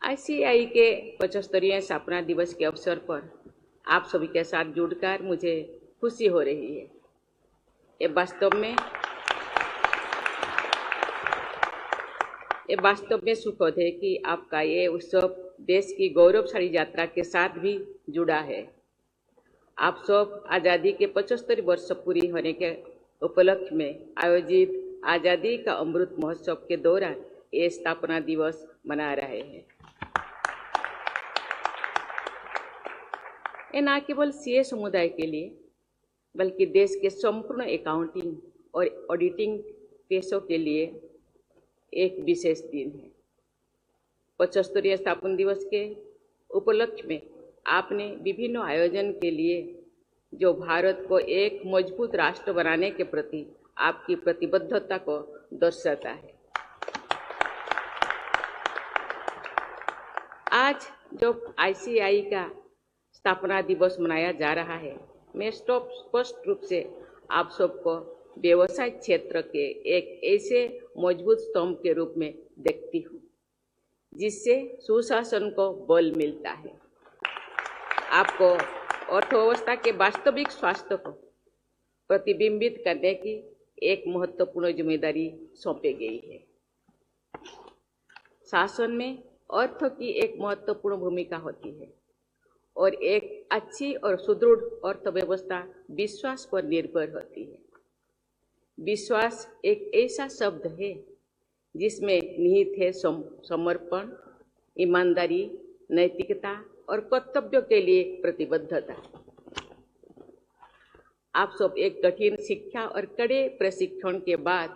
ICAI के 75वें स्थापना दिवस के अवसर पर आप सभी के साथ जुड़कर मुझे खुशी हो रही है। ये वास्तव में सुखद है कि आपका ये उत्सव देश की गौरवशाली यात्रा के साथ भी जुड़ा है। आप सब आज़ादी के 75 वर्ष पूरी होने के उपलक्ष्य में आयोजित आज़ादी का अमृत महोत्सव के दौरान ये स्थापना दिवस मना रहे हैं। ये न केवल सीए समुदाय के लिए बल्कि देश के संपूर्ण अकाउंटिंग और ऑडिटिंग पेशों के लिए एक विशेष दिन है। 75वें स्थापना दिवस के उपलक्ष्य में आपने विभिन्न आयोजन के लिए जो भारत को एक मजबूत राष्ट्र बनाने के प्रति आपकी प्रतिबद्धता को दर्शाता है। आज जब आईसीएआई का स्थापना दिवस मनाया जा रहा है, मैं स्पष्ट रूप से आप सबको व्यवसाय क्षेत्र के एक ऐसे मजबूत स्तंभ के रूप में देखती हूँ जिससे सुशासन को बल मिलता है। आपको अर्थव्यवस्था के वास्तविक स्वास्थ्य को प्रतिबिंबित करने की एक महत्वपूर्ण जिम्मेदारी सौंपी गई है। शासन में अर्थ की एक महत्वपूर्ण भूमिका होती है और एक अच्छी और सुदृढ़ अर्थव्यवस्था विश्वास पर निर्भर होती है। विश्वास एक ऐसा शब्द है जिसमें निहित है समर्पण, ईमानदारी, नैतिकता और कर्तव्य के लिए प्रतिबद्धता। आप सब एक कठिन शिक्षा और कड़े प्रशिक्षण के बाद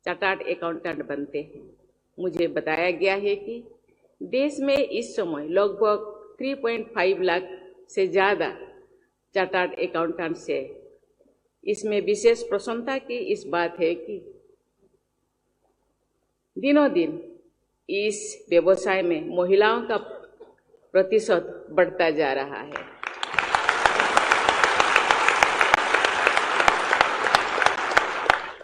चार्टर्ड अकाउंटेंट बनते हैं। मुझे बताया गया है कि देश में इस समय लगभग 3.5 लाख से ज़्यादा चार्टर्ड अकाउंटेंट्स है। इसमें विशेष प्रसन्नता की इस बात है कि दिनों दिन इस व्यवसाय में महिलाओं का प्रतिशत बढ़ता जा रहा है।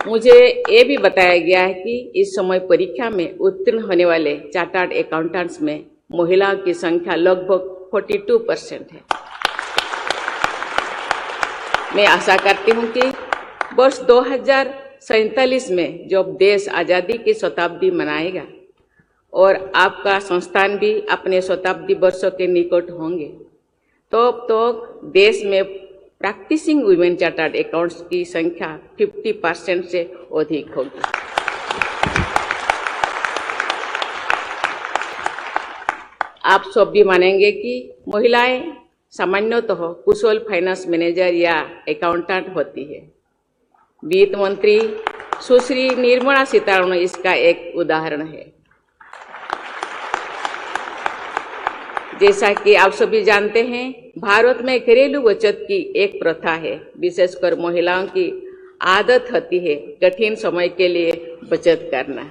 मुझे ये भी बताया गया है कि इस समय परीक्षा में उत्तीर्ण होने वाले चार्टर्ड अकाउंटेंट्स में महिलाओं की संख्या लगभग 42% है। मैं आशा करती हूँ कि वर्ष 2047 में जब देश आज़ादी की शताब्दी मनाएगा और आपका संस्थान भी अपने शताब्दी वर्षों के निकट होंगे, तो देश में प्रैक्टिसिंग वुमेन चार्टर्ड अकाउंट्स की संख्या 50% से अधिक होगी। आप सब भी मानेंगे कि महिलाएं सामान्यतः कुशल फाइनेंस मैनेजर या अकाउंटेंट होती है। वित्त मंत्री सुश्री निर्मला सीतारमण इसका एक उदाहरण है। जैसा कि आप सभी जानते हैं, भारत में घरेलू बचत की एक प्रथा है। विशेषकर महिलाओं की आदत होती है कठिन समय के लिए बचत करना।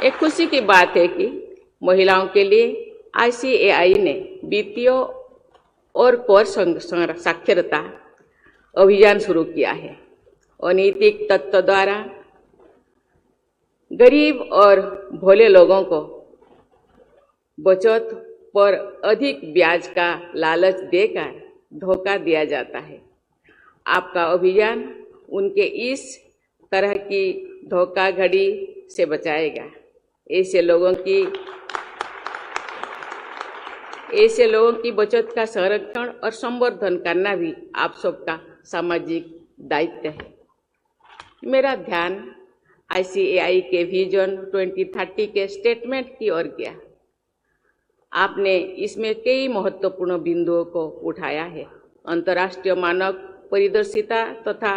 एक खुशी की बात है कि महिलाओं के लिए आईसीएआई ने वित्तीय और कर साक्षरता अभियान शुरू किया है। अनैतिक तत्व द्वारा गरीब और भोले लोगों को बचत पर अधिक ब्याज का लालच देकर धोखा दिया जाता है। आपका अभियान उनके इस तरह की धोखाधड़ी से बचाएगा। ऐसे लोगों की बचत का संरक्षण और संवर्धन करना भी आप सबका सामाजिक दायित्व है। मेरा ध्यान आईसीएआई के विजन 2030 के स्टेटमेंट की ओर गया। आपने इसमें कई महत्वपूर्ण बिंदुओं को उठाया है। अंतर्राष्ट्रीय मानक पारदर्शिता तथा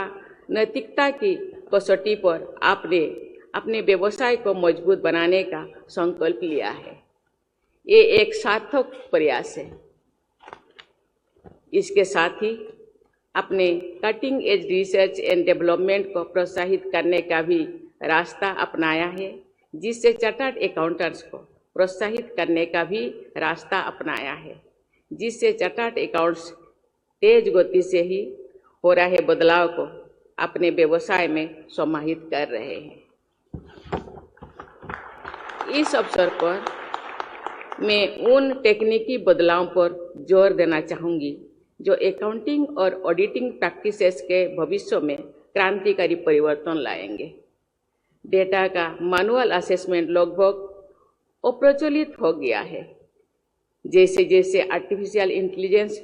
नैतिकता की कसौटी पर आपने अपने व्यवसाय को मजबूत बनाने का संकल्प लिया है। ये एक सार्थक प्रयास है। इसके साथ ही अपने cutting edge research and development को प्रोत्साहित करने का भी रास्ता अपनाया है, जिससे चार्टर्ड अकाउंटेंट्स को प्रोत्साहित करने का भी रास्ता अपनाया है, जिससे चार्टर्ड अकाउंट्स तेज गति से ही हो रहे बदलाव को अपने व्यवसाय में समाहित कर रहे हैं। इस अवसर पर मैं उन तकनीकी बदलावों पर जोर देना चाहूँगी जो अकाउंटिंग और ऑडिटिंग प्रैक्टिसेस के भविष्य में क्रांतिकारी परिवर्तन लाएंगे। डेटा का मैनुअल असेसमेंट लगभग अप्रचलित हो गया है। जैसे जैसे आर्टिफिशियल इंटेलिजेंस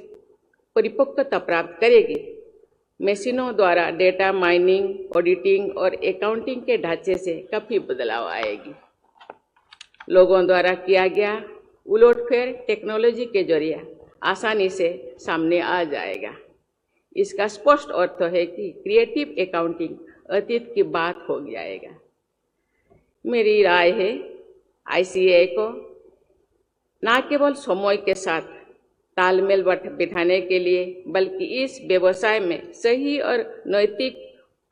परिपक्वता प्राप्त करेगी, मशीनों द्वारा डेटा माइनिंग, ऑडिटिंग और अकाउंटिंग के ढांचे से काफ़ी बदलाव आएगी। लोगों द्वारा किया गया उलटफेर टेक्नोलॉजी के जरिए आसानी से सामने आ जाएगा। इसका स्पष्ट अर्थ है कि क्रिएटिव अकाउंटिंग अतीत की बात हो जाएगा। मेरी राय है ICAI को न केवल समय के साथ तालमेल बिठाने के लिए बल्कि इस व्यवसाय में सही और नैतिक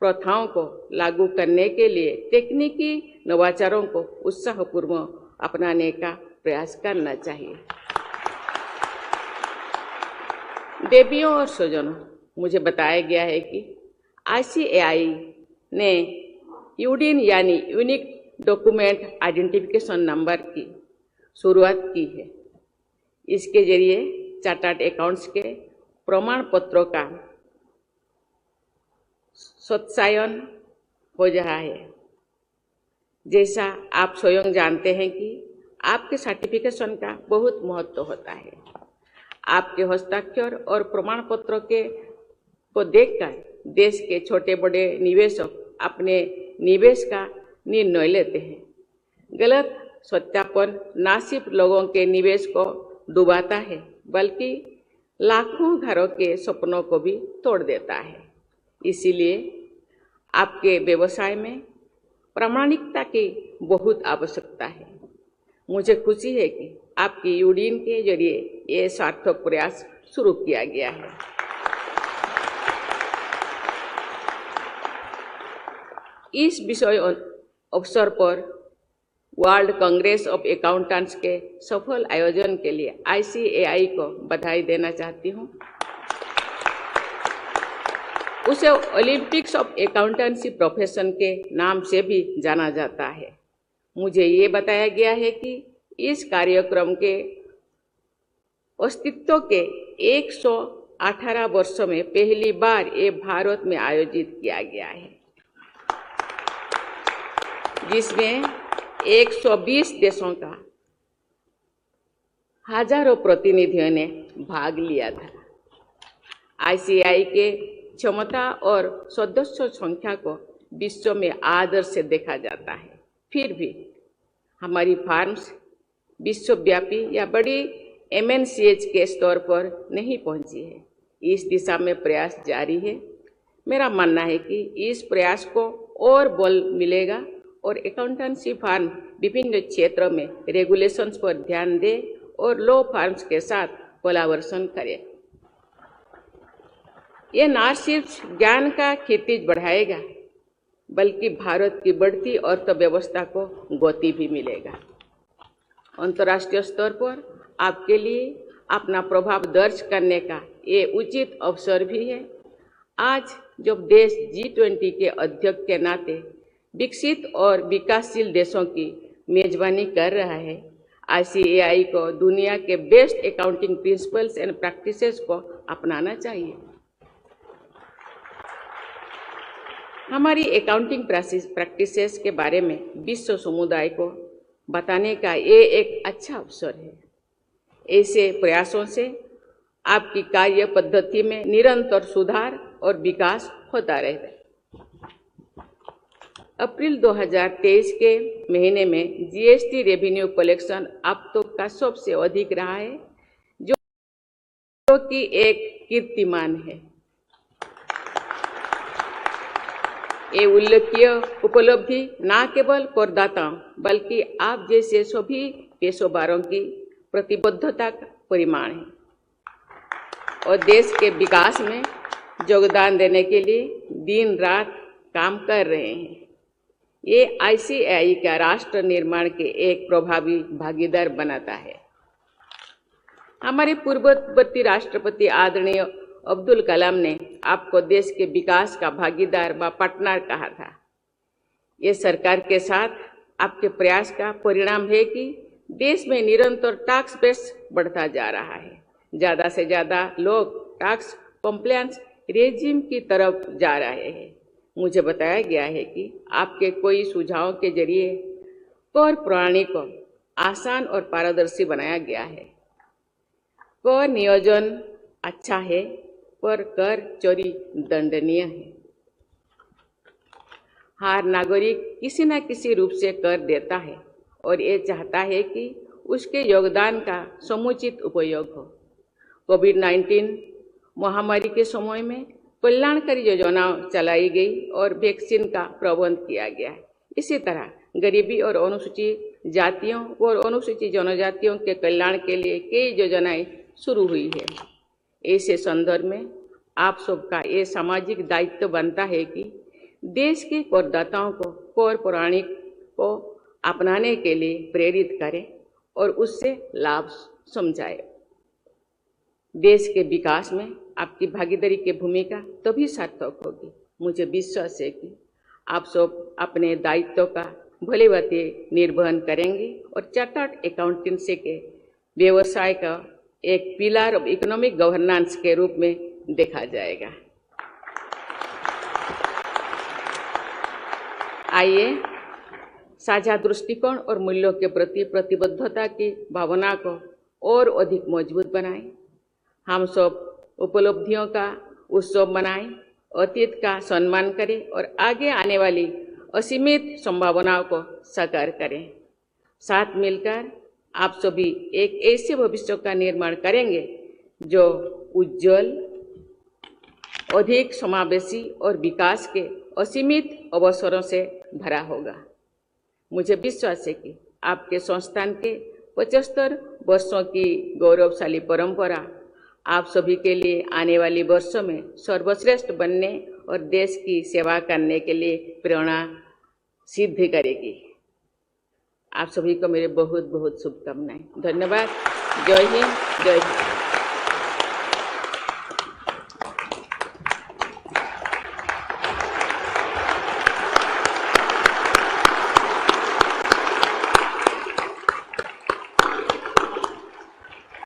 प्रथाओं को लागू करने के लिए तकनीकी नवाचारों को उत्साहपूर्वक अपनाने का प्रयास करना चाहिए। देवियों और स्वजनों, मुझे बताया गया है कि ICAI ने यूडीन यानी यूनिक डॉक्यूमेंट आइडेंटिफिकेशन नंबर की शुरुआत की है। इसके जरिए चार्टर्ड अकाउंट्स के प्रमाण पत्रों का सत्यायन हो रहा है। जैसा आप स्वयं जानते हैं कि आपके सर्टिफिकेशन का बहुत महत्व होता है। आपके हस्ताक्षर और प्रमाण पत्रों को देखकर देश के छोटे बड़े निवेशक अपने निवेश का निर्णय लेते हैं। गलत सत्यापन न सिर्फ लोगों के निवेश को डुबाता है बल्कि लाखों घरों के सपनों को भी तोड़ देता है। इसीलिए आपके व्यवसाय में प्रामाणिकता की बहुत आवश्यकता है। मुझे खुशी है कि आपकी यूडीन के जरिए ये सार्थक प्रयास शुरू किया गया है। इस विषय अवसर पर वर्ल्ड कांग्रेस ऑफ अकाउंटेंट्स के सफल आयोजन के लिए ICAI को बधाई देना चाहती हूँ। उसे ओलंपिक्स ऑफ अकाउंटेंसी प्रोफेशन के नाम से भी जाना जाता है। मुझे ये बताया गया है कि इस कार्यक्रम के अस्तित्व के 118 वर्षों में पहली बार ये भारत में आयोजित किया गया है, जिसमें 120 देशों का हजारों प्रतिनिधियों ने भाग लिया था। ICAI के क्षमता और सदस्य संख्या को विश्व में आदर से देखा जाता है। फिर भी हमारी फार्म्स विश्वव्यापी या बड़ी MNCH के स्तर पर नहीं पहुंची है। इस दिशा में प्रयास जारी है। मेरा मानना है कि इस प्रयास को और बल मिलेगा और अकाउंटेंसी फार्म विभिन्न क्षेत्रों में रेगुलेशंस पर ध्यान दे और लॉ फार्म्स के साथ कोलैबोरेशन करें। ये न सिर्फ ज्ञान का क्षितिज बढ़ाएगा बल्कि भारत की बढ़ती अर्थव्यवस्था को गति भी मिलेगा। अंतर्राष्ट्रीय स्तर पर आपके लिए अपना प्रभाव दर्ज करने का ये उचित अवसर भी है। आज जब देश G20 के अध्यक्ष के नाते विकसित और विकासशील देशों की मेजबानी कर रहा है, ICAI को दुनिया के best accounting principles and practices को अपनाना चाहिए। हमारी अकाउंटिंग प्रैक्टिसेस के बारे में विश्व समुदाय को बताने का ये एक अच्छा अवसर है। ऐसे प्रयासों से आपकी कार्य पद्धति में निरंतर सुधार और विकास होता रहेगा। अप्रैल 2023 के महीने में GST रेवेन्यू कलेक्शन अब तक का सबसे अधिक रहा है, जो कि एक कीर्तिमान है। ये उल्लेखनीय उपलब्धि न केवल करदाताओं बल्कि आप जैसे सभी पेशेवरों की प्रतिबद्धता का परिमाण है और देश के विकास में योगदान देने के लिए दिन रात काम कर रहे हैं। ये ICAI का राष्ट्र निर्माण के एक प्रभावी भागीदार बनाता है। हमारे पूर्ववर्ती राष्ट्रपति आदरणीय अब्दुल कलाम ने आपको देश के विकास का भागीदार व पार्टनर कहा था। ये सरकार के साथ आपके प्रयास का परिणाम है कि देश में निरंतर टैक्स बेस बढ़ता जा रहा है। ज़्यादा से ज़्यादा लोग टैक्स कंप्लायंस रेजिम की तरफ जा रहे हैं। मुझे बताया गया है कि आपके कोई सुझावों के जरिए कर प्रणाली को आसान और पारदर्शी बनाया गया है। कर नियोजन अच्छा है, पर कर चोरी दंडनीय है। हर नागरिक किसी न किसी रूप से कर देता है और ये चाहता है कि उसके योगदान का समुचित उपयोग हो। कोविड-19 महामारी के समय में कल्याणकारी योजनाएं चलाई गई और वैक्सीन का प्रबंध किया गया है। इसी तरह गरीबी और अनुसूचित जातियों और अनुसूचित जनजातियों के कल्याण के लिए कई योजनाएं शुरू हुई है। ऐसे संदर्भ में आप सबका ये सामाजिक दायित्व बनता है कि देश के करदाताओं को कर प्रणाली को अपनाने के लिए प्रेरित करें और उससे लाभ समझाएं। देश के विकास में आपकी भागीदारी की भूमिका तभी सार्थक होगी। मुझे विश्वास है कि आप सब अपने दायित्व का भलीभांति निर्वहन करेंगे और चार्टर्ड अकाउंटेंसी के व्यवसाय का एक पिलर ऑफ इकोनॉमिक गवर्नेंस के रूप में देखा जाएगा। आइए साझा दृष्टिकोण और मूल्यों के प्रति प्रतिबद्धता की भावना को और अधिक मजबूत बनाएं। हम सब उपलब्धियों का उत्सव मनाएं, अतीत का सम्मान करें और आगे आने वाली असीमित संभावनाओं को साकार करें। साथ मिलकर आप सभी एक ऐसे भविष्य का निर्माण करेंगे जो उज्जवल, अधिक समावेशी और विकास के असीमित अवसरों से भरा होगा। मुझे विश्वास है कि आपके संस्थान के 75 वर्षों की गौरवशाली परंपरा आप सभी के लिए आने वाले वर्षों में सर्वश्रेष्ठ बनने और देश की सेवा करने के लिए प्रेरणा सिद्ध करेगी। आप सभी को मेरे बहुत बहुत शुभकामनाएं। धन्यवाद। जय हिंद, जय भारत।